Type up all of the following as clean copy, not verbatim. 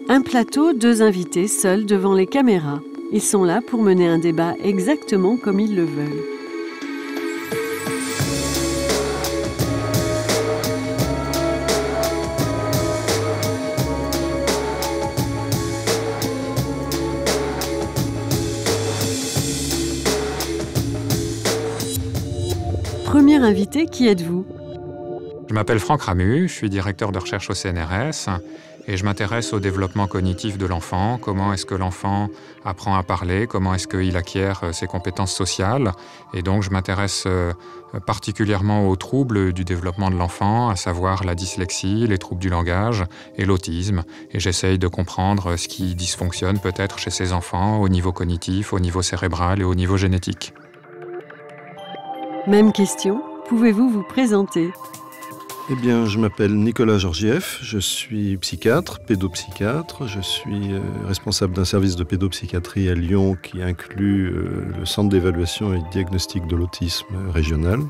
Un plateau, deux invités seuls devant les caméras. Ils sont là pour mener un débat exactement comme ils le veulent. Premier invité, qui êtes-vous? Je m'appelle Franck Ramu, je suis directeur de recherche au CNRS et je m'intéresse au développement cognitif de l'enfant. Comment est-ce que l'enfant apprend à parler? Comment est-ce qu'il acquiert ses compétences sociales? Et donc je m'intéresse particulièrement aux troubles du développement de l'enfant, à savoir la dyslexie, les troubles du langage et l'autisme. Et j'essaye de comprendre ce qui dysfonctionne peut-être chez ces enfants au niveau cognitif, au niveau cérébral et au niveau génétique. Même question, pouvez-vous vous présenter? Eh bien, je m'appelle Nicolas Georgieff, je suis psychiatre, pédopsychiatre. Je suis responsable d'un service de pédopsychiatrie à Lyon qui inclut le centre d'évaluation et de diagnostic de l'autisme régional.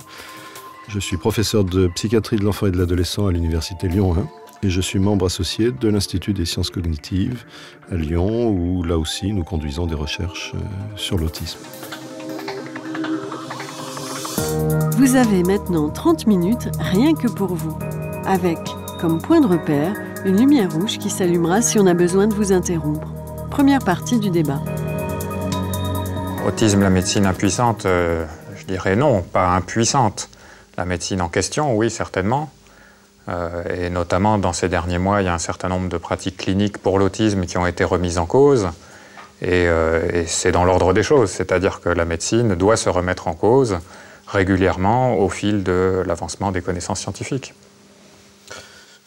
Je suis professeur de psychiatrie de l'enfant et de l'adolescent à l'université Lyon 1 et je suis membre associé de l'Institut des sciences cognitives à Lyon où là aussi nous conduisons des recherches sur l'autisme. Vous avez maintenant 30 minutes rien que pour vous, avec, comme point de repère, une lumière rouge qui s'allumera si on a besoin de vous interrompre. Première partie du débat. Autisme, la médecine impuissante, je dirais non, pas impuissante. La médecine en question, oui, certainement. Et notamment, dans ces derniers mois, il y a un certain nombre de pratiques cliniques pour l'autisme qui ont été remises en cause. Et c'est dans l'ordre des choses, c'est-à-dire que la médecine doit se remettre en cause régulièrement au fil de l'avancement des connaissances scientifiques.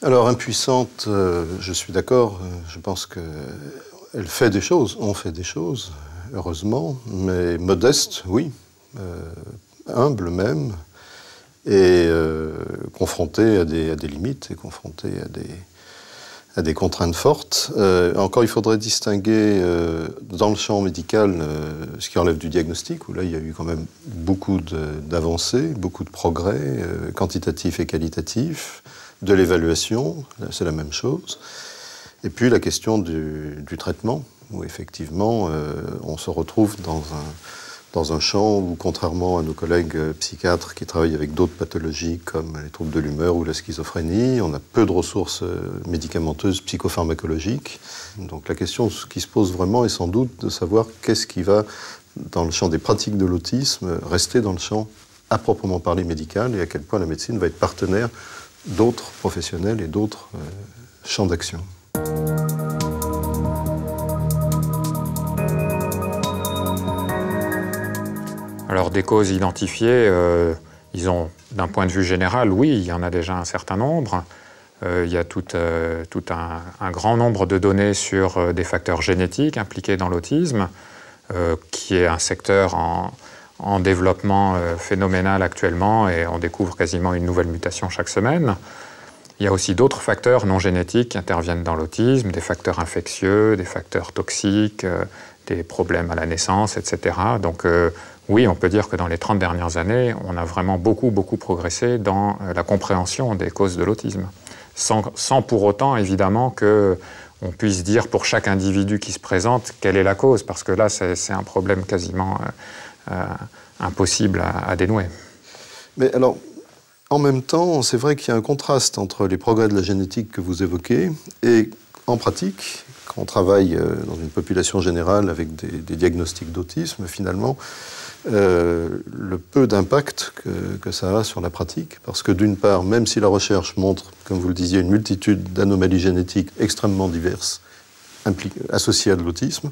Alors, impuissante, je suis d'accord. Je pense qu'elle fait des choses, on fait des choses, heureusement, mais modeste, oui, humble même, et confrontée à des limites, et confrontée à des contraintes fortes. Encore, il faudrait distinguer dans le champ médical ce qui relève du diagnostic, où là, il y a eu quand même beaucoup d'avancées, beaucoup de progrès quantitatifs et qualitatifs, de l'évaluation, c'est la même chose. Et puis la question du traitement, où effectivement, on se retrouve dans un champ où, contrairement à nos collègues psychiatres qui travaillent avec d'autres pathologies comme les troubles de l'humeur ou la schizophrénie, on a peu de ressources médicamenteuses psychopharmacologiques. Donc la question qui se pose vraiment est sans doute de savoir qu'est-ce qui va, dans le champ des pratiques de l'autisme, rester dans le champ à proprement parler médical et à quel point la médecine va être partenaire d'autres professionnels et d'autres champs d'action. Alors des causes identifiées, d'un point de vue général, oui, il y en a déjà un certain nombre. Il y a tout un grand nombre de données sur des facteurs génétiques impliqués dans l'autisme, qui est un secteur en développement phénoménal actuellement, et on découvre quasiment une nouvelle mutation chaque semaine. Il y a aussi d'autres facteurs non génétiques qui interviennent dans l'autisme, des facteurs infectieux, des facteurs toxiques, des problèmes à la naissance, etc. Donc oui, on peut dire que dans les 30 dernières années, on a vraiment beaucoup progressé dans la compréhension des causes de l'autisme. Sans pour autant, évidemment, qu'on puisse dire pour chaque individu qui se présente quelle est la cause, parce que là, c'est un problème quasiment impossible à dénouer. Mais alors, en même temps, c'est vrai qu'il y a un contraste entre les progrès de la génétique que vous évoquez et, en pratique, quand on travaille dans une population générale avec des diagnostics d'autisme, finalement, le peu d'impact que ça a sur la pratique. Parce que d'une part, même si la recherche montre, comme vous le disiez, une multitude d'anomalies génétiques extrêmement diverses associées à de l'autisme,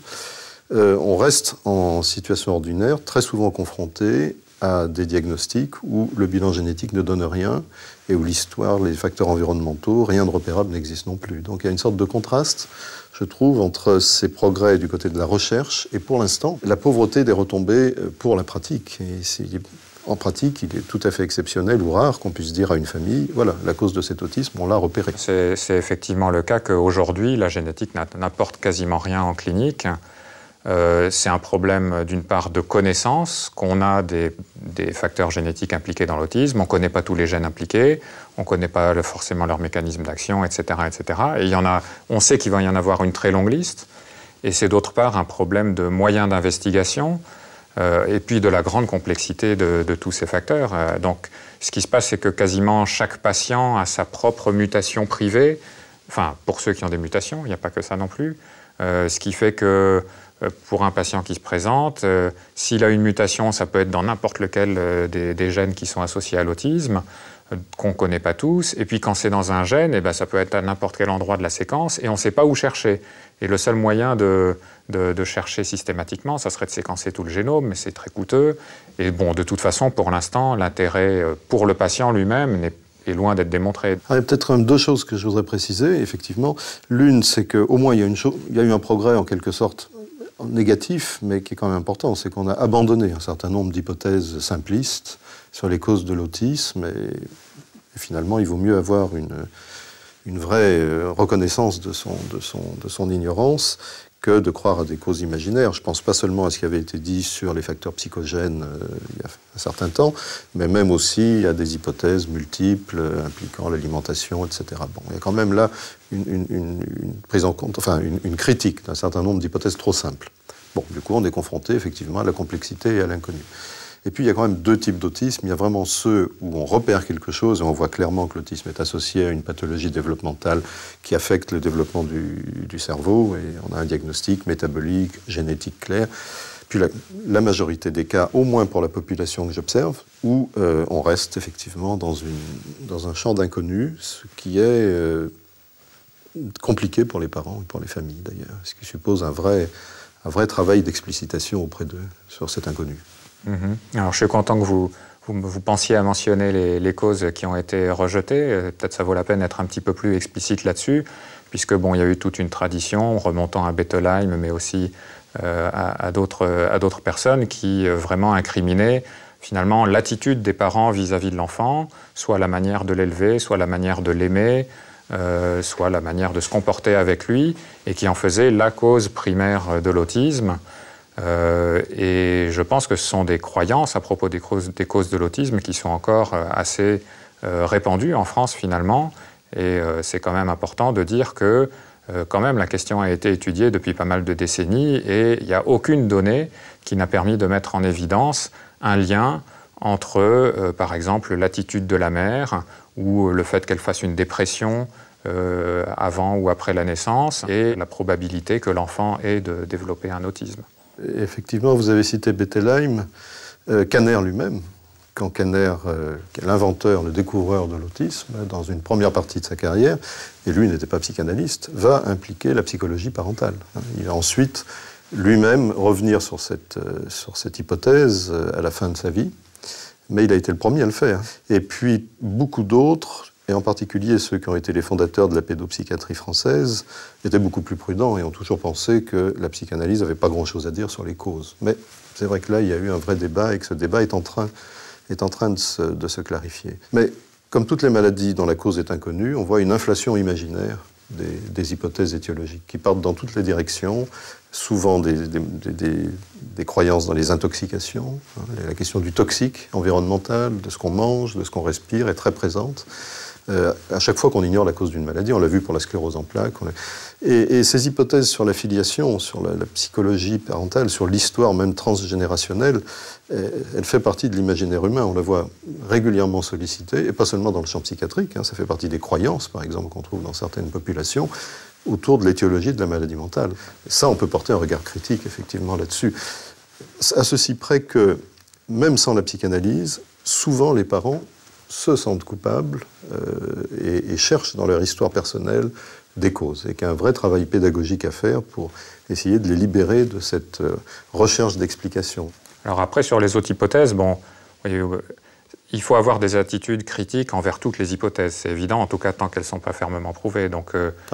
on reste en situation ordinaire, très souvent confronté à des diagnostics où le bilan génétique ne donne rien et où l'histoire, les facteurs environnementaux, rien de repérable n'existe non plus. Donc il y a une sorte de contraste, je trouve, entre ces progrès du côté de la recherche et pour l'instant, la pauvreté des retombées pour la pratique. Et en pratique, il est tout à fait exceptionnel ou rare qu'on puisse dire à une famille, voilà, la cause de cet autisme, on l'a repéré. C'est effectivement le cas qu'aujourd'hui, la génétique n'apporte quasiment rien en clinique. c'est un problème d'une part de connaissance, qu'on a des facteurs génétiques impliqués dans l'autisme, on ne connaît pas tous les gènes impliqués, on ne connaît pas forcément leur mécanisme d'action, etc., etc. Et on sait qu'il va y en avoir une très longue liste. Et c'est d'autre part un problème de moyens d'investigation et puis de la grande complexité de tous ces facteurs. Donc, ce qui se passe, c'est que quasiment chaque patient a sa propre mutation privée, enfin, pour ceux qui ont des mutations, il n'y a pas que ça non plus, ce qui fait que pour un patient qui se présente, s'il a une mutation, ça peut être dans n'importe lequel des gènes qui sont associés à l'autisme, qu'on ne connaît pas tous. Et puis quand c'est dans un gène, eh ben, ça peut être à n'importe quel endroit de la séquence et on ne sait pas où chercher. Et le seul moyen de chercher systématiquement, ça serait de séquencer tout le génome, mais c'est très coûteux. Et bon, de toute façon, pour l'instant, l'intérêt pour le patient lui-même est loin d'être démontré. Il y a peut-être deux choses que je voudrais préciser, effectivement. L'une, c'est qu'au moins, il y a eu un progrès en quelque sorte négatif, mais qui est quand même important, c'est qu'on a abandonné un certain nombre d'hypothèses simplistes sur les causes de l'autisme, et finalement, il vaut mieux avoir une vraie reconnaissance de son ignorance que de croire à des causes imaginaires. Je ne pense pas seulement à ce qui avait été dit sur les facteurs psychogènes il y a un certain temps, mais même aussi à des hypothèses multiples impliquant l'alimentation, etc. Bon, il y a quand même là une prise en compte, enfin une critique d'un certain nombre d'hypothèses trop simples. Bon, du coup, on est confronté effectivement à la complexité et à l'inconnu. Et puis, il y a quand même deux types d'autisme. Il y a vraiment ceux où on repère quelque chose et on voit clairement que l'autisme est associé à une pathologie développementale qui affecte le développement du cerveau. Et on a un diagnostic métabolique, génétique clair. Puis la majorité des cas, au moins pour la population que j'observe, où on reste effectivement dans un champ d'inconnu, ce qui est compliqué pour les parents et pour les familles d'ailleurs. Ce qui suppose un vrai travail d'explicitation auprès d'eux sur cet inconnu. Alors, je suis content que vous pensiez à mentionner les causes qui ont été rejetées. Peut-être ça vaut la peine d'être un petit peu plus explicite là-dessus, puisque bon, il y a eu toute une tradition remontant à Bettelheim, mais aussi à d'autres personnes qui vraiment incriminaient finalement l'attitude des parents vis-à-vis de l'enfant, soit la manière de l'élever, soit la manière de l'aimer, soit la manière de se comporter avec lui, et qui en faisaient la cause primaire de l'autisme. Et je pense que ce sont des croyances à propos des causes de l'autisme qui sont encore assez répandues en France finalement. Et c'est quand même important de dire que quand même la question a été étudiée depuis pas mal de décennies et il n'y a aucune donnée qui n'a permis de mettre en évidence un lien entre, par exemple, l'attitude de la mère ou le fait qu'elle fasse une dépression avant ou après la naissance et la probabilité que l'enfant ait de développer un autisme. Effectivement, vous avez cité Bettelheim, Kanner lui-même, quand Kanner, qui est l'inventeur, le découvreur de l'autisme, dans une première partie de sa carrière, et lui n'était pas psychanalyste, va impliquer la psychologie parentale. Il va ensuite lui-même revenir sur cette hypothèse à la fin de sa vie, mais il a été le premier à le faire. Et puis beaucoup d'autres, et en particulier ceux qui ont été les fondateurs de la pédopsychiatrie française, étaient beaucoup plus prudents et ont toujours pensé que la psychanalyse n'avait pas grand-chose à dire sur les causes. Mais c'est vrai que là, il y a eu un vrai débat et que ce débat est en train de se clarifier. Mais comme toutes les maladies dont la cause est inconnue, on voit une inflation imaginaire des hypothèses étiologiques qui partent dans toutes les directions, souvent des croyances dans les intoxications. La question du toxique environnemental, de ce qu'on mange, de ce qu'on respire est très présente. À chaque fois qu'on ignore la cause d'une maladie, on l'a vu pour la sclérose en plaques. Et ces hypothèses sur la filiation, sur la psychologie parentale, sur l'histoire même transgénérationnelle, elle fait partie de l'imaginaire humain. On la voit régulièrement sollicitée, et pas seulement dans le champ psychiatrique. Ça fait partie des croyances, par exemple, qu'on trouve dans certaines populations, autour de l'étiologie de la maladie mentale. Et ça, on peut porter un regard critique, effectivement, là-dessus. À ceci près que, même sans la psychanalyse, souvent les parents se sentent coupables et cherchent dans leur histoire personnelle des causes, et qu'il y a un vrai travail pédagogique à faire pour essayer de les libérer de cette recherche d'explication. Alors après, sur les autres hypothèses, bon, il faut avoir des attitudes critiques envers toutes les hypothèses, c'est évident, en tout cas tant qu'elles ne sont pas fermement prouvées. Donc,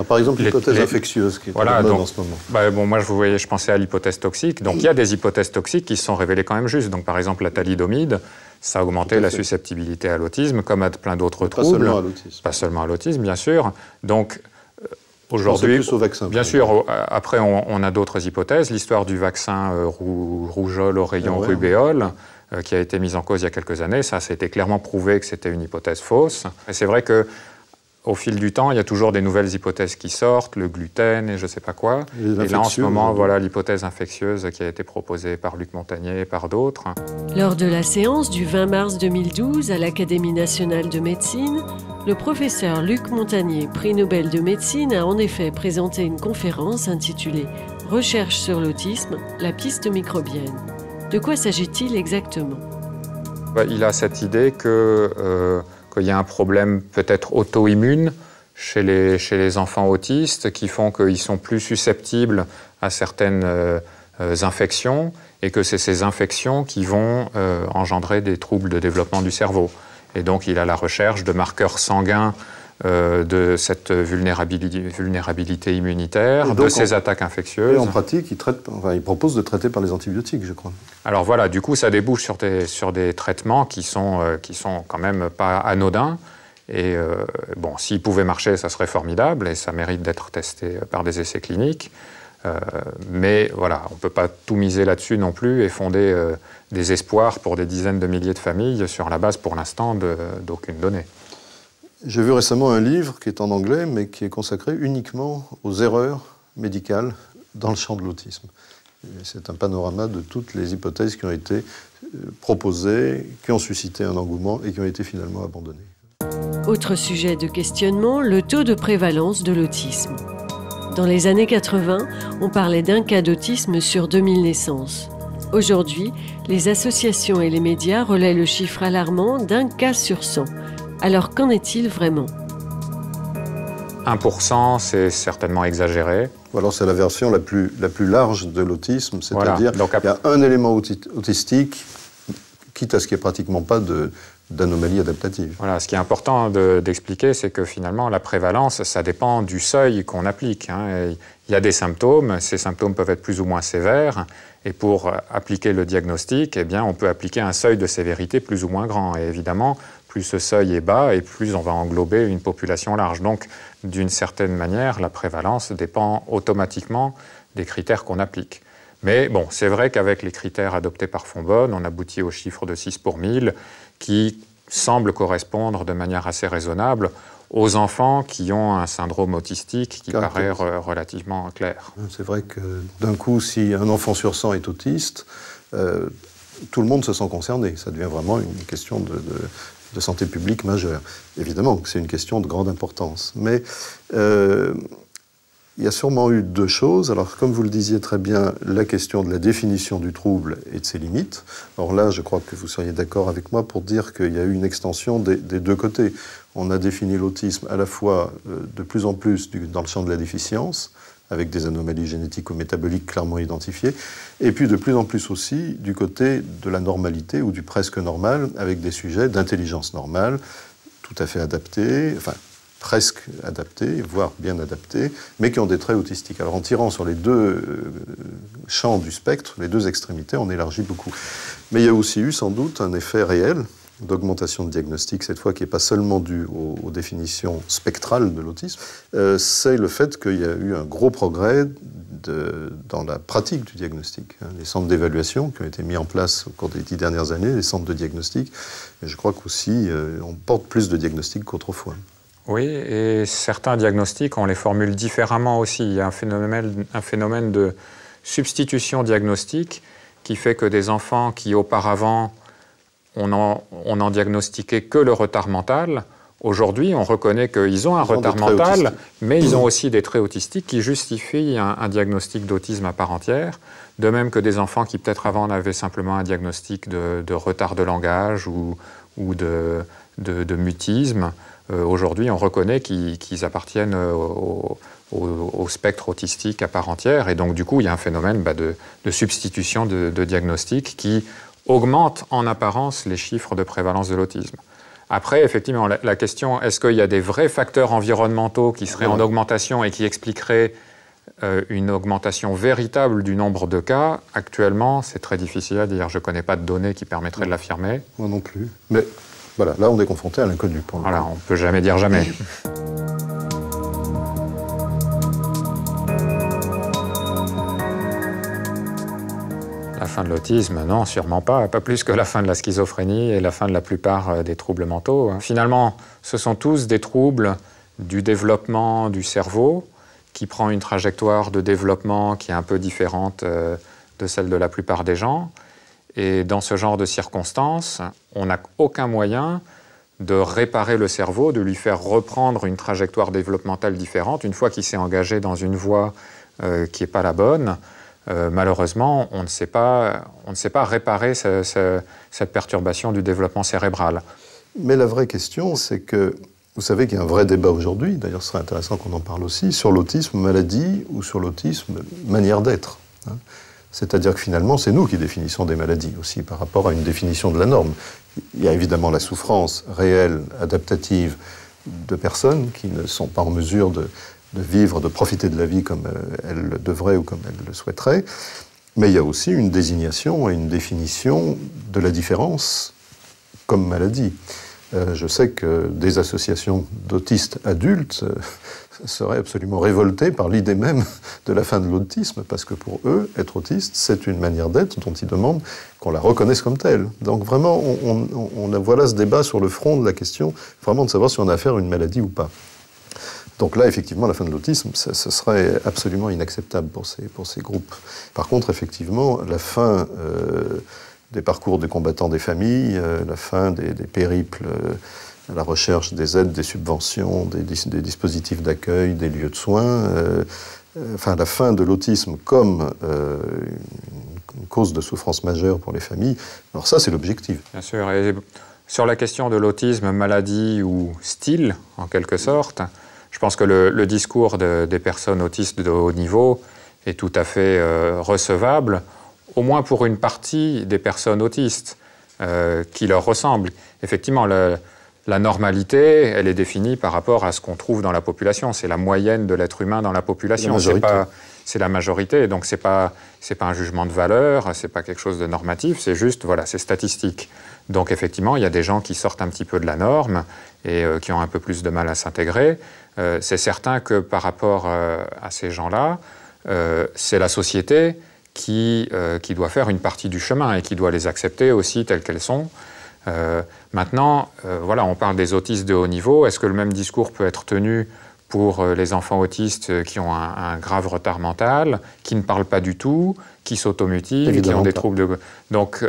par exemple, l'hypothèse infectieuse qui est à la mode en ce moment. Bon, moi, je pensais à l'hypothèse toxique. Donc, il y a des hypothèses toxiques qui se sont révélées quand même justes. Donc, par exemple, la thalidomide, ça a augmenté la susceptibilité à l'autisme, comme à plein d'autres troubles. Pas seulement à l'autisme. Pas seulement à l'autisme, bien sûr. Donc, Aujourd'hui, plus au vaccin. Bien sûr, après on a d'autres hypothèses. L'histoire du vaccin rougeole, oreillon, rubéole, qui a été mise en cause il y a quelques années, ça a été clairement prouvé que c'était une hypothèse fausse. Et c'est vrai que au fil du temps, il y a toujours des nouvelles hypothèses qui sortent, le gluten et je ne sais pas quoi. Et là, en ce moment, voilà l'hypothèse infectieuse qui a été proposée par Luc Montagnier et par d'autres. Lors de la séance du 20 mars 2012 à l'Académie nationale de médecine, le professeur Luc Montagnier, prix Nobel de médecine, a en effet présenté une conférence intitulée « Recherche sur l'autisme, la piste microbienne ». De quoi s'agit-il exactement? Il a cette idée qu'il y a un problème peut-être auto-immune chez les enfants autistes qui font qu'ils sont plus susceptibles à certaines infections et que c'est ces infections qui vont engendrer des troubles de développement du cerveau. Et donc il a la recherche de marqueurs sanguins de cette vulnérabilité immunitaire, de ces attaques infectieuses. Et en pratique, il propose de traiter par les antibiotiques, je crois. Alors voilà, du coup, ça débouche sur des traitements qui sont quand même pas anodins. Et bon, s'ils pouvaient marcher, ça serait formidable et ça mérite d'être testé par des essais cliniques. Mais voilà, on ne peut pas tout miser là-dessus non plus et fonder des espoirs pour des dizaines de milliers de familles sur la base, pour l'instant, d'aucune donnée. J'ai vu récemment un livre qui est en anglais, mais qui est consacré uniquement aux erreurs médicales dans le champ de l'autisme. C'est un panorama de toutes les hypothèses qui ont été proposées, qui ont suscité un engouement et qui ont été finalement abandonnées. Autre sujet de questionnement, le taux de prévalence de l'autisme. Dans les années 80, on parlait d'un cas d'autisme sur 2000 naissances. Aujourd'hui, les associations et les médias relaient le chiffre alarmant d'un cas sur 100. Alors qu'en est-il vraiment? 1%, c'est certainement exagéré. Ou alors c'est la version la plus large de l'autisme, c'est-à-dire qu'il y a un élément autistique, quitte à ce qu'il n'y ait pratiquement pas d'anomalie adaptative. Voilà, ce qui est important d'expliquer, c'est que finalement, la prévalence, ça dépend du seuil qu'on applique. Il y a des symptômes, ces symptômes peuvent être plus ou moins sévères, et pour appliquer le diagnostic, eh bien, on peut appliquer un seuil de sévérité plus ou moins grand. Et évidemment, plus ce seuil est bas, et plus on va englober une population large. Donc, d'une certaine manière, la prévalence dépend automatiquement des critères qu'on applique. Mais bon, c'est vrai qu'avec les critères adoptés par Fonbonne, on aboutit au chiffre de 6 pour 1000, qui semble correspondre de manière assez raisonnable aux enfants qui ont un syndrome autistique qui paraît relativement clair. C'est vrai que d'un coup, si un enfant sur 100 est autiste, tout le monde se sent concerné. Ça devient vraiment une question de santé publique majeure. Évidemment que c'est une question de grande importance. Mais il y a sûrement eu deux choses. Alors, comme vous le disiez très bien, la question de la définition du trouble et de ses limites. Or là, je crois que vous seriez d'accord avec moi pour dire qu'il y a eu une extension des deux côtés. On a défini l'autisme à la fois de plus en plus dans le champ de la déficience, avec des anomalies génétiques ou métaboliques clairement identifiées, et puis de plus en plus aussi du côté de la normalité ou du presque normal, avec des sujets d'intelligence normale, tout à fait adaptés, enfin presque adaptés, voire bien adaptés, mais qui ont des traits autistiques. Alors en tirant sur les deux champs du spectre, les deux extrémités, on élargit beaucoup. Mais il y a aussi eu sans doute un effet réel d'augmentation de diagnostic, cette fois qui n'est pas seulement dû aux définitions spectrales de l'autisme, c'est le fait qu'il y a eu un gros progrès dans la pratique du diagnostic. Les centres d'évaluation qui ont été mis en place au cours des 10 dernières années, les centres de diagnostic, et je crois qu'aussi on porte plus de diagnostics qu'autrefois. Oui, et certains diagnostics, on les formule différemment aussi. Il y a un phénomène de substitution diagnostique qui fait que des enfants qui auparavant on n'en diagnostiquait que le retard mental. Aujourd'hui, on reconnaît qu'ils ont un retard mental, mais ils ont aussi des traits autistiques qui justifient un diagnostic d'autisme à part entière. De même que des enfants qui peut-être avant avaient simplement un diagnostic de retard de langage ou de mutisme. Aujourd'hui, on reconnaît qu'ils appartiennent au spectre autistique à part entière. Et donc, du coup, il y a un phénomène de substitution de diagnostic qui augmente en apparence les chiffres de prévalence de l'autisme. Après, effectivement, la question, est-ce qu'il y a des vrais facteurs environnementaux qui seraient en augmentation et qui expliqueraient une augmentation véritable du nombre de cas? Actuellement, c'est très difficile à dire. Je ne connais pas de données qui permettraient de l'affirmer. Moi non plus. Mais voilà, là, on est confronté à l'inconnu. Voilà, on ne peut jamais dire jamais. La fin de l'autisme, non, sûrement pas. Pas plus que la fin de la schizophrénie et la fin de la plupart des troubles mentaux. Finalement, ce sont tous des troubles du développement du cerveau qui prend une trajectoire de développement qui est un peu différente de celle de la plupart des gens. Et dans ce genre de circonstances, on n'a aucun moyen de réparer le cerveau, de lui faire reprendre une trajectoire développementale différente. Une fois qu'il s'est engagé dans une voie qui n'est pas la bonne, malheureusement, on ne sait pas réparer cette perturbation du développement cérébral. Mais la vraie question, c'est que vous savez qu'il y a un vrai débat aujourd'hui, d'ailleurs ce serait intéressant qu'on en parle aussi, sur l'autisme maladie ou sur l'autisme manière d'être. C'est-à-dire que finalement, c'est nous qui définissons des maladies aussi par rapport à une définition de la norme. Il y a évidemment la souffrance réelle, adaptative de personnes qui ne sont pas en mesure de vivre, de profiter de la vie comme elles le devraient ou comme elles le souhaiteraient. Mais il y a aussi une désignation et une définition de la différence comme maladie. Je sais que des associations d'autistes adultes seraient absolument révoltées par l'idée même de la fin de l'autisme, parce que pour eux, être autiste, c'est une manière d'être dont ils demandent qu'on la reconnaisse comme telle. Donc vraiment, voilà ce débat sur le front de la question, vraiment de savoir si on a affaire à une maladie ou pas. Donc là, effectivement, la fin de l'autisme, ce serait absolument inacceptable pour ces groupes. Par contre, effectivement, la fin des parcours des combattants des familles, la fin des périples à la recherche des aides, des subventions, des dispositifs d'accueil, des lieux de soins, enfin la fin de l'autisme comme une cause de souffrance majeure pour les familles, alors ça c'est l'objectif. Bien sûr, et sur la question de l'autisme, maladie ou style, en quelque sorte, je pense que le discours des personnes autistes de haut niveau est tout à fait recevable, au moins pour une partie des personnes autistes qui leur ressemblent. Effectivement, la normalité, elle est définie par rapport à ce qu'on trouve dans la population. C'est la moyenne de l'être humain dans la population. C'est la majorité. Donc, c'est pas un jugement de valeur, c'est pas quelque chose de normatif, c'est juste, voilà, c'est statistique. Donc, effectivement, il y a des gens qui sortent un petit peu de la norme et qui ont un peu plus de mal à s'intégrer. C'est certain que par rapport à ces gens-là, c'est la société qui doit faire une partie du chemin et qui doit les accepter aussi telles qu'elles sont. Maintenant, voilà, on parle des autistes de haut niveau. Est-ce que le même discours peut être tenu pour les enfants autistes qui ont un grave retard mental, qui ne parlent pas du tout, qui s'automutilent, qui ont des troubles de... Donc,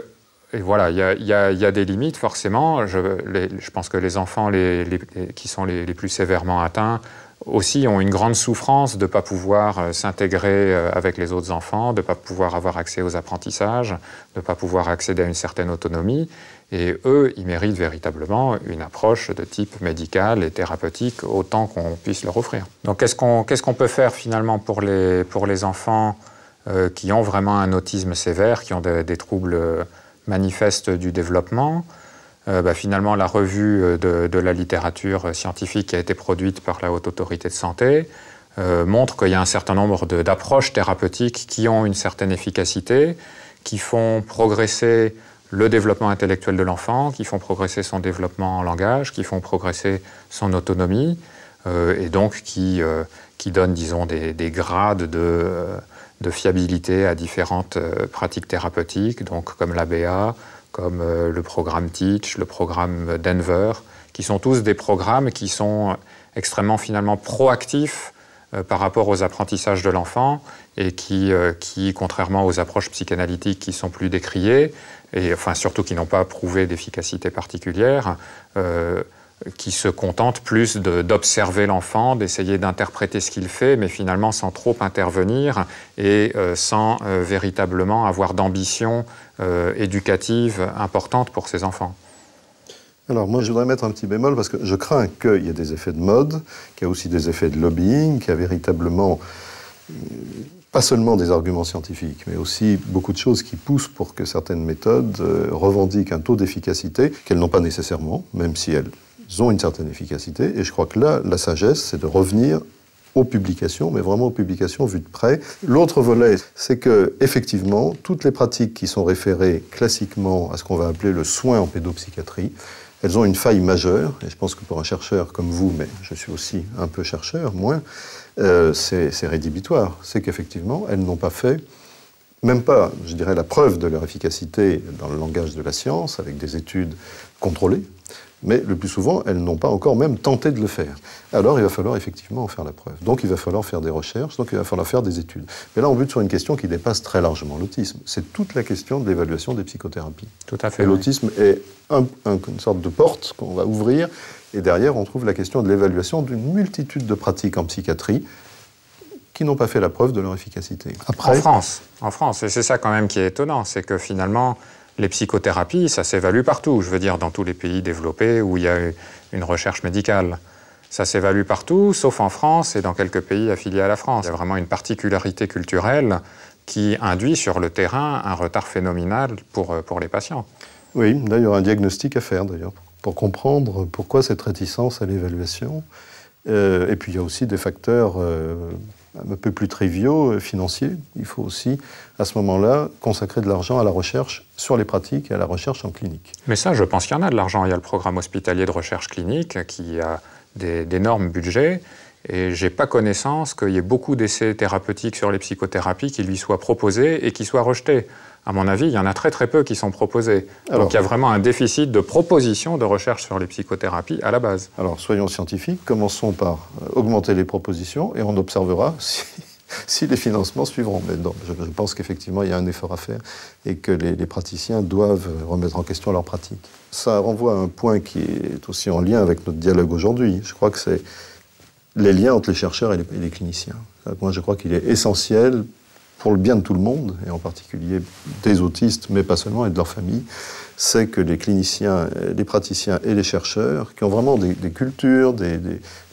et voilà, il y a des limites, forcément. Je pense que les enfants qui sont les plus sévèrement atteints aussi ont une grande souffrance de ne pas pouvoir s'intégrer avec les autres enfants, de ne pas pouvoir avoir accès aux apprentissages, de ne pas pouvoir accéder à une certaine autonomie. Et eux, ils méritent véritablement une approche de type médical et thérapeutique autant qu'on puisse leur offrir. Donc qu'est-ce qu'on peut faire finalement pour les enfants qui ont vraiment un autisme sévère, qui ont des troubles manifestes du développement? Finalement, la revue de la littérature scientifique qui a été produite par la Haute Autorité de Santé montre qu'il y a un certain nombre d'approches thérapeutiques qui ont une certaine efficacité, qui font progresser le développement intellectuel de l'enfant, qui font progresser son développement en langage, qui font progresser son autonomie, et donc qui donnent, disons, des grades de fiabilité à différentes pratiques thérapeutiques, donc comme l'ABA, comme le programme TEACH, le programme Denver, qui sont tous des programmes qui sont extrêmement finalement proactifs par rapport aux apprentissages de l'enfant et qui, contrairement aux approches psychanalytiques qui sont plus décriées, et enfin surtout qui n'ont pas prouvé d'efficacité particulière, qui se contentent plus d'observer l'enfant, d'essayer d'interpréter ce qu'il fait, mais finalement sans trop intervenir et sans véritablement avoir d'ambition éducative importante pour ses enfants. Alors moi je voudrais mettre un petit bémol parce que je crains qu'il y ait des effets de mode, qu'il y a aussi des effets de lobbying, qu'il y a véritablement pas seulement des arguments scientifiques, mais aussi beaucoup de choses qui poussent pour que certaines méthodes revendiquent un taux d'efficacité qu'elles n'ont pas nécessairement, même si elles ont une certaine efficacité. Et je crois que là, la sagesse, c'est de revenir aux publications, mais vraiment aux publications vues de près. L'autre volet, c'est que effectivement, toutes les pratiques qui sont référées classiquement à ce qu'on va appeler le soin en pédopsychiatrie, elles ont une faille majeure, et je pense que pour un chercheur comme vous, mais je suis aussi un peu chercheur, moins, c'est rédhibitoire. C'est qu'effectivement, elles n'ont pas fait même pas, je dirais, la preuve de leur efficacité dans le langage de la science, avec des études contrôlées, mais le plus souvent, elles n'ont pas encore même tenté de le faire. Alors, il va falloir effectivement en faire la preuve. Donc, il va falloir faire des recherches, donc il va falloir faire des études. Mais là, on bute sur une question qui dépasse très largement l'autisme. C'est toute la question de l'évaluation des psychothérapies. Tout à fait. Et l'autisme est une sorte de porte qu'on va ouvrir, et derrière, on trouve la question de l'évaluation d'une multitude de pratiques en psychiatrie qui n'ont pas fait la preuve de leur efficacité. Après, en France, et c'est ça quand même qui est étonnant, c'est que finalement, les psychothérapies, ça s'évalue partout. Je veux dire, dans tous les pays développés où il y a une recherche médicale. Ça s'évalue partout, sauf en France et dans quelques pays affiliés à la France. Il y a vraiment une particularité culturelle qui induit sur le terrain un retard phénoménal pour les patients. Oui, d'ailleurs, un diagnostic à faire, d'ailleurs, pour comprendre pourquoi cette réticence à l'évaluation. Et puis, il y a aussi des facteurs un peu plus triviaux, financiers. Il faut aussi, à ce moment-là, consacrer de l'argent à la recherche sur les pratiques et à la recherche en clinique. Mais ça, je pense qu'il y en a de l'argent. Il y a le programme hospitalier de recherche clinique qui a d'énormes budgets. Et je n'ai pas connaissance qu'il y ait beaucoup d'essais thérapeutiques sur les psychothérapies qui lui soient proposés et qui soient rejetés. À mon avis, il y en a très très peu qui sont proposés. Donc il y a vraiment un déficit de propositions de recherche sur les psychothérapies à la base. Alors soyons scientifiques, commençons par augmenter les propositions et on observera si les financements suivront. Mais non, je pense qu'effectivement il y a un effort à faire et que les praticiens doivent remettre en question leur pratique. Ça renvoie à un point qui est aussi en lien avec notre dialogue aujourd'hui. Je crois que c'est les liens entre les chercheurs et les cliniciens. Moi je crois qu'il est essentiel pour le bien de tout le monde, et en particulier des autistes, mais pas seulement, et de leur famille, c'est que les cliniciens, les praticiens et les chercheurs, qui ont vraiment des cultures,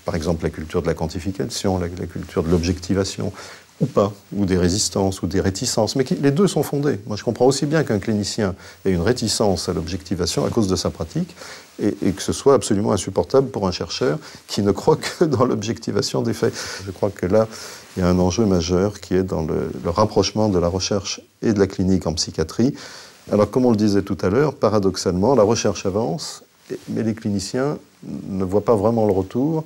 par exemple la culture de la quantification, la culture de l'objectivation, ou pas, ou des résistances, ou des réticences, mais les deux sont fondés. Moi, je comprends aussi bien qu'un clinicien ait une réticence à l'objectivation à cause de sa pratique, et que ce soit absolument insupportable pour un chercheur qui ne croit que dans l'objectivation des faits. Je crois que là, il y a un enjeu majeur qui est dans le rapprochement de la recherche et de la clinique en psychiatrie. Alors, comme on le disait tout à l'heure, paradoxalement, la recherche avance, mais les cliniciens ne voient pas vraiment le retour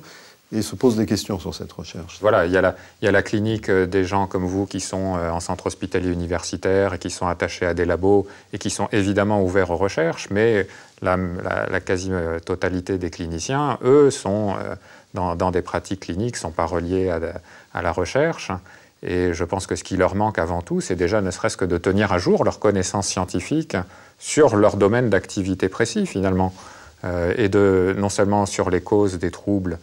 et se posent des questions sur cette recherche. Voilà, il y a la clinique des gens comme vous qui sont en centre hospitalier universitaire et qui sont attachés à des labos et qui sont évidemment ouverts aux recherches, mais la quasi-totalité des cliniciens, eux, sont dans des pratiques cliniques, ne sont pas reliés à la recherche. Et je pense que ce qui leur manque avant tout, c'est déjà ne serait-ce que de tenir à jour leurs connaissances scientifiques sur leur domaine d'activité précis, finalement, et non seulement sur les causes des troubles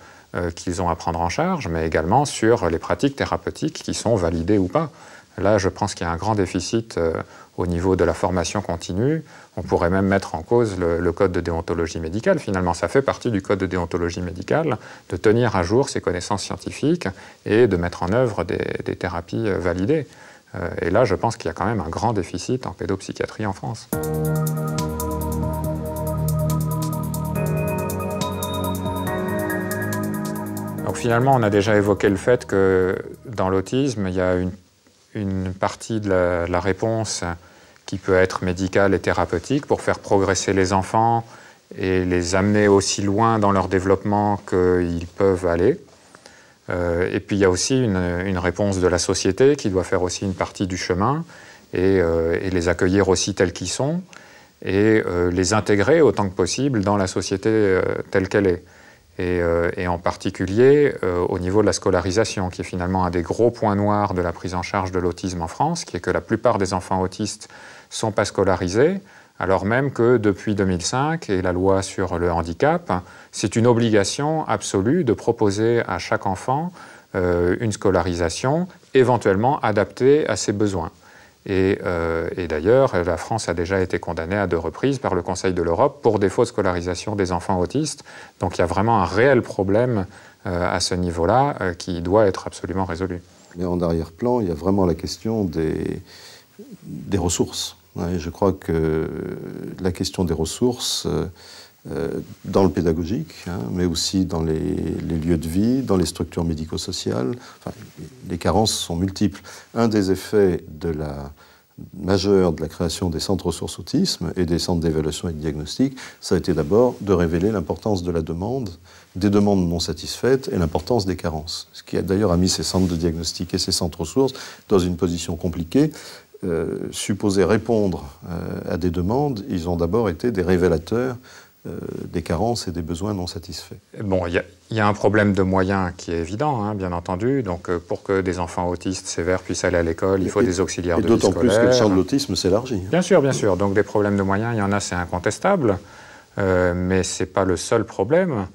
qu'ils ont à prendre en charge, mais également sur les pratiques thérapeutiques qui sont validées ou pas. Là, je pense qu'il y a un grand déficit au niveau de la formation continue. On pourrait même mettre en cause le code de déontologie médicale. Finalement, ça fait partie du code de déontologie médicale de tenir à jour ses connaissances scientifiques et de mettre en œuvre des thérapies validées. Et là, je pense qu'il y a quand même un grand déficit en pédopsychiatrie en France. Donc finalement, on a déjà évoqué le fait que dans l'autisme, il y a une partie de la réponse qui peut être médicale et thérapeutique pour faire progresser les enfants et les amener aussi loin dans leur développement qu'ils peuvent aller. Et puis il y a aussi une réponse de la société qui doit faire aussi une partie du chemin et les accueillir aussi tels qu'ils sont et les intégrer autant que possible dans la société telle qu'elle est. Et en particulier au niveau de la scolarisation, qui est finalement un des gros points noirs de la prise en charge de l'autisme en France, qui est que la plupart des enfants autistes ne sont pas scolarisés, alors même que depuis 2005 et la loi sur le handicap, c'est une obligation absolue de proposer à chaque enfant une scolarisation éventuellement adaptée à ses besoins. Et d'ailleurs, la France a déjà été condamnée à 2 reprises par le Conseil de l'Europe pour défaut de scolarisation des enfants autistes. Donc il y a vraiment un réel problème à ce niveau-là qui doit être absolument résolu. Mais en arrière-plan, il y a vraiment la question des ressources. Et je crois que la question des ressources dans le pédagogique, mais aussi dans les lieux de vie, dans les structures médico-sociales. Enfin, les carences sont multiples. Un des effets majeurs de la création des centres ressources autisme et des centres d'évaluation et de diagnostic, ça a été d'abord de révéler l'importance de la demande, des demandes non satisfaites et l'importance des carences. Ce qui d'ailleurs a mis ces centres de diagnostic et ces centres ressources dans une position compliquée supposés répondre à des demandes, ils ont d'abord été des révélateurs des carences et des besoins non satisfaits. Bon, il y a un problème de moyens qui est évident, hein, bien entendu. Donc, pour que des enfants autistes sévères puissent aller à l'école, il faut des auxiliaires de vie scolaire. Et d'autant plus que le champ de l'autisme s'élargit. Bien sûr, bien sûr. Donc, des problèmes de moyens, il y en a, c'est incontestable. Mais ce n'est pas le seul problème.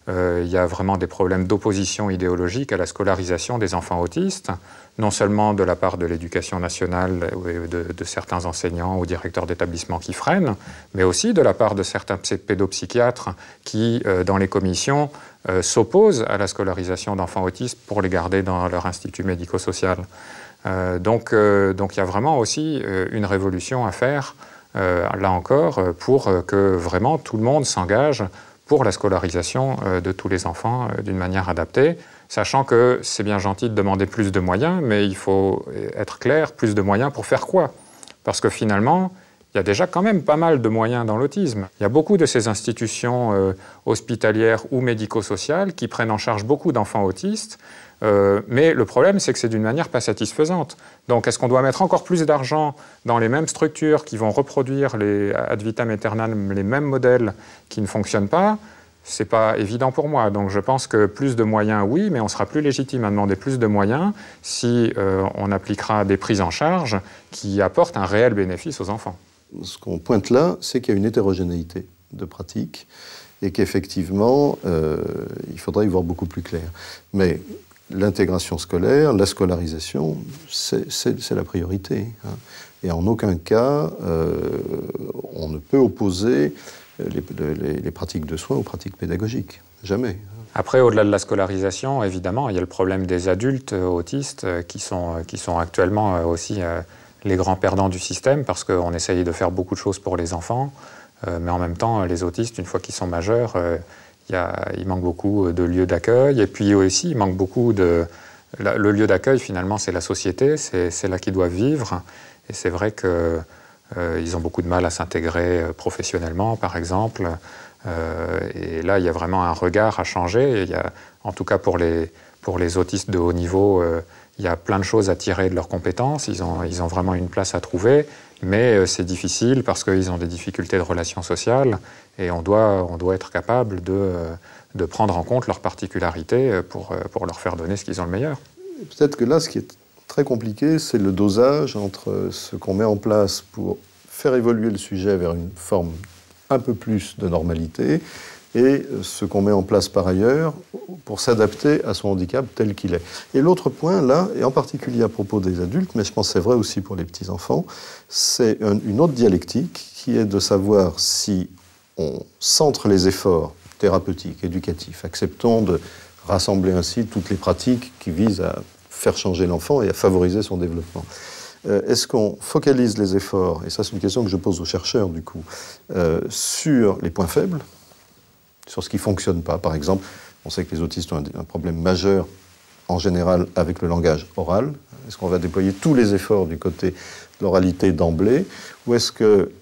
Il y a vraiment des problèmes d'opposition idéologique à la scolarisation des enfants autistes, non seulement de la part de l'éducation nationale, de certains enseignants ou directeurs d'établissements qui freinent, mais aussi de la part de certains pédopsychiatres qui, dans les commissions, s'opposent à la scolarisation d'enfants autistes pour les garder dans leur institut médico-social. Donc il y a vraiment aussi une révolution à faire, là encore, pour que vraiment tout le monde s'engage pour la scolarisation de tous les enfants d'une manière adaptée, sachant que c'est bien gentil de demander plus de moyens, mais il faut être clair, plus de moyens pour faire quoi? Parce que finalement, il y a déjà quand même pas mal de moyens dans l'autisme. Il y a beaucoup de ces institutions hospitalières ou médico-sociales qui prennent en charge beaucoup d'enfants autistes, mais le problème, c'est que c'est d'une manière pas satisfaisante. Donc, est-ce qu'on doit mettre encore plus d'argent dans les mêmes structures qui vont reproduire ad vitam aeternam les mêmes modèles qui ne fonctionnent pas? C'est pas évident pour moi. Donc, je pense que plus de moyens, oui, mais on sera plus légitime à demander plus de moyens si on appliquera des prises en charge qui apportent un réel bénéfice aux enfants. Ce qu'on pointe là, c'est qu'il y a une hétérogénéité de pratiques et qu'effectivement, il faudrait y voir beaucoup plus clair. Mais l'intégration scolaire, la scolarisation, c'est la priorité. Hein. Et en aucun cas, on ne peut opposer les pratiques de soins aux pratiques pédagogiques. Jamais. Après, au-delà de la scolarisation, évidemment, il y a le problème des adultes autistes qui sont actuellement aussi les grands perdants du système parce qu'on essaye de faire beaucoup de choses pour les enfants, mais en même temps, les autistes, une fois qu'ils sont majeurs, il manque beaucoup de lieux d'accueil, et puis aussi, il manque beaucoup de... Le lieu d'accueil, finalement, c'est la société, c'est là qu'ils doivent vivre, et c'est vrai qu'ils ont beaucoup de mal à s'intégrer professionnellement, par exemple, et là, il y a vraiment un regard à changer, et il y a, en tout cas pour les autistes de haut niveau, il y a plein de choses à tirer de leurs compétences, ils ont vraiment une place à trouver, mais c'est difficile parce qu'ils ont des difficultés de relations sociales et on doit être capable de prendre en compte leurs particularités pour leur faire donner ce qu'ils ont le meilleur. Peut-être que là, ce qui est très compliqué, c'est le dosage entre ce qu'on met en place pour faire évoluer le sujet vers une forme un peu plus de normalité et ce qu'on met en place par ailleurs pour s'adapter à son handicap tel qu'il est. Et l'autre point, là, et en particulier à propos des adultes, mais je pense que c'est vrai aussi pour les petits-enfants, c'est une autre dialectique qui est de savoir si on centre les efforts thérapeutiques, éducatifs, acceptons de rassembler ainsi toutes les pratiques qui visent à faire changer l'enfant et à favoriser son développement. Est-ce qu'on focalise les efforts, et ça c'est une question que je pose aux chercheurs du coup, sur les points faibles, sur ce qui ne fonctionne pas. Par exemple, on sait que les autistes ont un problème majeur en général avec le langage oral. Est-ce qu'on va déployer tous les efforts du côté de l'oralité d'emblée, ou est-ce que,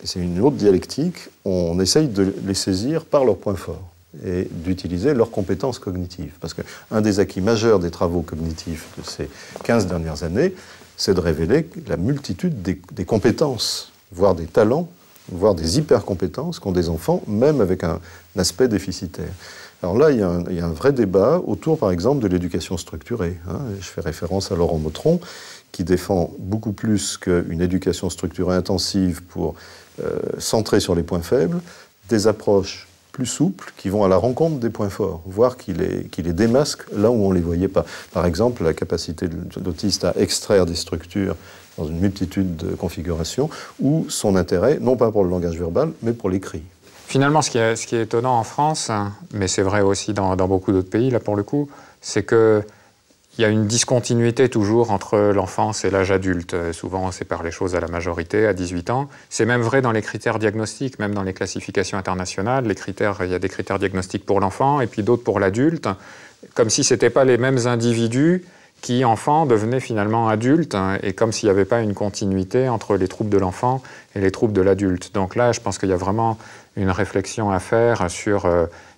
et c'est une autre dialectique, on essaye de les saisir par leurs points forts et d'utiliser leurs compétences cognitives. Parce qu'un des acquis majeurs des travaux cognitifs de ces 15 dernières années, c'est de révéler la multitude des compétences, voire des talents, voire des hyper-compétences qu'ont des enfants, même avec un aspect déficitaire. Alors là, il y a un vrai débat autour, par exemple, de l'éducation structurée. Hein. Je fais référence à Laurent Motron, qui défend beaucoup plus qu'une éducation structurée intensive pour centrer sur les points faibles, des approches plus souples qui vont à la rencontre des points forts, voire qui les démasquent là où on ne les voyait pas. Par exemple, la capacité de l'autiste à extraire des structures dans une multitude de configurations, ou son intérêt, non pas pour le langage verbal, mais pour l'écrit. Finalement, ce qui est étonnant en France, mais c'est vrai aussi dans beaucoup d'autres pays, là pour le coup, c'est qu'il y a une discontinuité toujours entre l'enfance et l'âge adulte. Souvent, on sépare les choses à la majorité, à 18 ans. C'est même vrai dans les critères diagnostiques, même dans les classifications internationales. Il y a des critères diagnostiques pour l'enfant et puis d'autres pour l'adulte, comme si ce n'étaient pas les mêmes individus qui, enfants, devenaient finalement adultes, et comme s'il n'y avait pas une continuité entre les troubles de l'enfant et les troubles de l'adulte. Donc là, je pense qu'il y a vraiment une réflexion à faire sur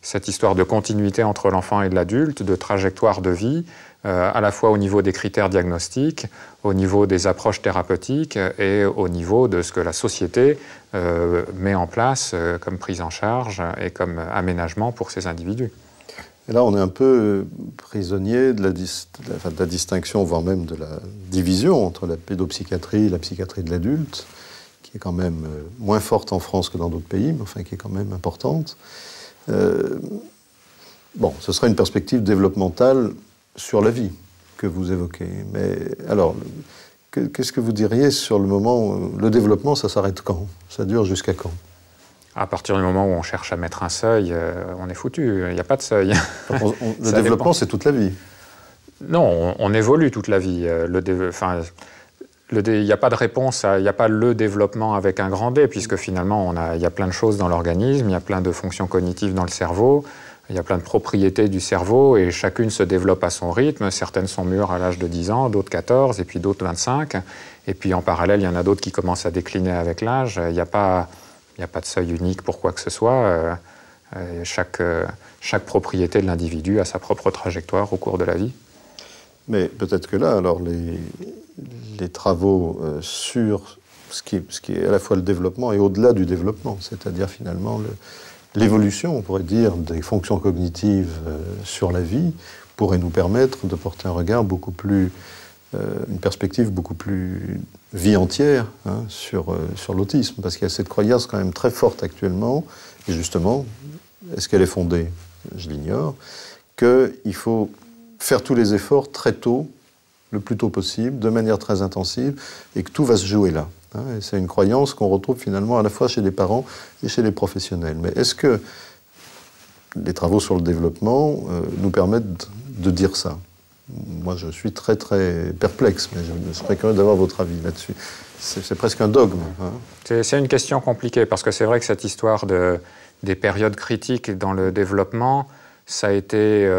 cette histoire de continuité entre l'enfant et l'adulte, de trajectoire de vie, à la fois au niveau des critères diagnostiques, au niveau des approches thérapeutiques et au niveau de ce que la société met en place comme prise en charge et comme aménagement pour ces individus. Et là, on est un peu prisonnier de la distinction, voire même de la division entre la pédopsychiatrie et la psychiatrie de l'adulte, qui est quand même moins forte en France que dans d'autres pays, mais enfin qui est quand même importante. Bon, ce sera une perspective développementale sur la vie que vous évoquez. Mais alors, qu'est-ce que vous diriez sur le moment où le développement, ça s'arrête quand? Ça dure jusqu'à quand? À partir du moment où on cherche à mettre un seuil, on est foutu, il n'y a pas de seuil. Le développement, c'est toute la vie. Non, on évolue toute la vie. Il n'y a pas de réponse, il n'y a pas le développement avec un grand D, puisque finalement, il y a plein de choses dans l'organisme, il y a plein de fonctions cognitives dans le cerveau, il y a plein de propriétés du cerveau, et chacune se développe à son rythme. Certaines sont mûres à l'âge de 10 ans, d'autres 14, et puis d'autres 25. Et puis en parallèle, il y en a d'autres qui commencent à décliner avec l'âge. Il n'y a pas de seuil unique pour quoi que ce soit. Chaque propriété de l'individu a sa propre trajectoire au cours de la vie. Mais peut-être que là, alors, les travaux sur ce qui est à la fois le développement et au-delà du développement, c'est-à-dire finalement l'évolution, on pourrait dire, des fonctions cognitives sur la vie, pourrait nous permettre de porter un regard beaucoup plus, une perspective beaucoup plus vie entière sur l'autisme, parce qu'il y a cette croyance quand même très forte actuellement, et justement, est-ce qu'elle est fondée? Je l'ignore, qu'il faut faire tous les efforts très tôt, le plus tôt possible, de manière très intensive, et que tout va se jouer là. Et c'est une croyance qu'on retrouve finalement à la fois chez les parents et chez les professionnels. Mais est-ce que les travaux sur le développement nous permettent de dire ça? Moi, je suis très, très perplexe, mais je serais curieux d'avoir votre avis là-dessus. C'est presque un dogme. C'est une question compliquée, parce que c'est vrai que cette histoire des périodes critiques dans le développement, ça a été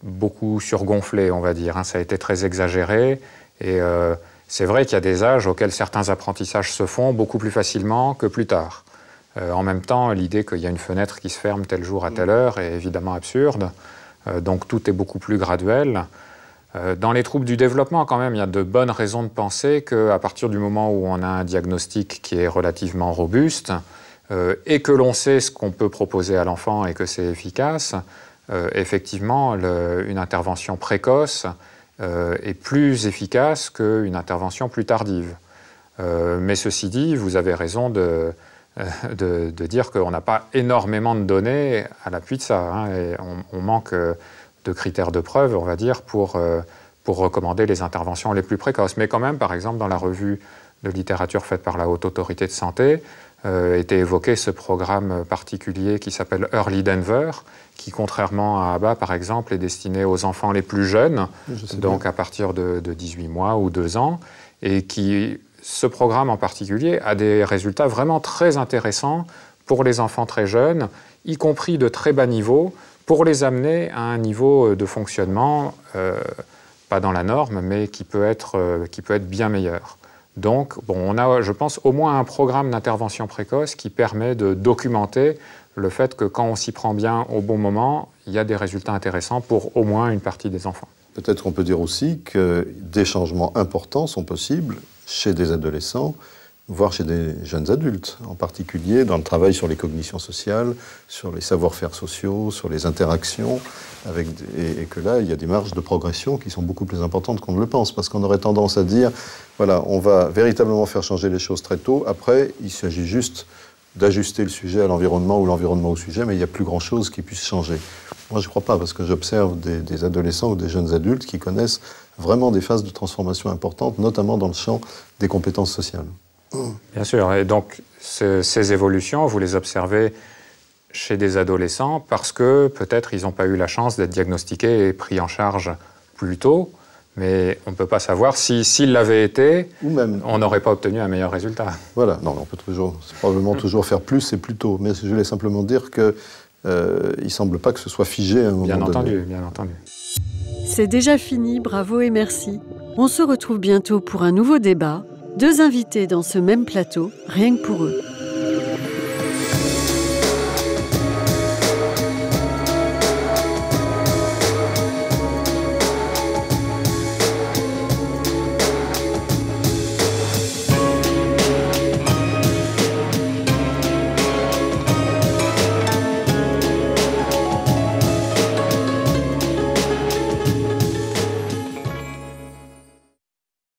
beaucoup surgonflé, on va dire. Ça a été très exagéré. Et c'est vrai qu'il y a des âges auxquels certains apprentissages se font beaucoup plus facilement que plus tard. En même temps, l'idée qu'il y a une fenêtre qui se ferme tel jour à telle heure est évidemment absurde. Donc tout est beaucoup plus graduel. Dans les troubles du développement, quand même, il y a de bonnes raisons de penser qu'à partir du moment où on a un diagnostic qui est relativement robuste et que l'on sait ce qu'on peut proposer à l'enfant et que c'est efficace, effectivement, une intervention précoce est plus efficace qu'une intervention plus tardive. Mais ceci dit, vous avez raison de dire qu'on n'a pas énormément de données à l'appui de ça. Et on manque de critères de preuve, on va dire, pour recommander les interventions les plus précoces. Mais quand même, par exemple, dans la revue de littérature faite par la Haute Autorité de Santé, était évoqué ce programme particulier qui s'appelle Early Denver, qui, contrairement à ABA, par exemple, est destiné aux enfants les plus jeunes, donc à partir de 18 mois ou 2 ans, et qui, ce programme en particulier, a des résultats vraiment très intéressants pour les enfants très jeunes, y compris de très bas niveau, pour les amener à un niveau de fonctionnement, pas dans la norme, mais qui peut être bien meilleur. Donc, on a, je pense, au moins un programme d'intervention précoce qui permet de documenter le fait que quand on s'y prend bien au bon moment, il y a des résultats intéressants pour au moins une partie des enfants. Peut-être qu'on peut dire aussi que des changements importants sont possibles chez des adolescents, voire chez des jeunes adultes, en particulier dans le travail sur les cognitions sociales, sur les savoir-faire sociaux, sur les interactions, et que là, il y a des marges de progression qui sont beaucoup plus importantes qu'on ne le pense, parce qu'on aurait tendance à dire, voilà, on va véritablement faire changer les choses très tôt, après, il s'agit juste d'ajuster le sujet à l'environnement ou l'environnement au sujet, mais il n'y a plus grand-chose qui puisse changer. Moi, je ne crois pas, parce que j'observe des adolescents ou des jeunes adultes qui connaissent vraiment des phases de transformation importantes, notamment dans le champ des compétences sociales. Bien sûr, et donc ces évolutions, vous les observez chez des adolescents parce que peut-être ils n'ont pas eu la chance d'être diagnostiqués et pris en charge plus tôt, mais on ne peut pas savoir s'ils l'avaient été, ou même, on n'aurait pas obtenu un meilleur résultat. Voilà, non, on peut probablement toujours faire plus et plus tôt, mais je voulais simplement dire qu'il ne semble pas que ce soit figé à un moment donné. Bien entendu. C'est déjà fini, bravo et merci. On se retrouve bientôt pour un nouveau débat. 2 invités dans ce même plateau, rien que pour eux.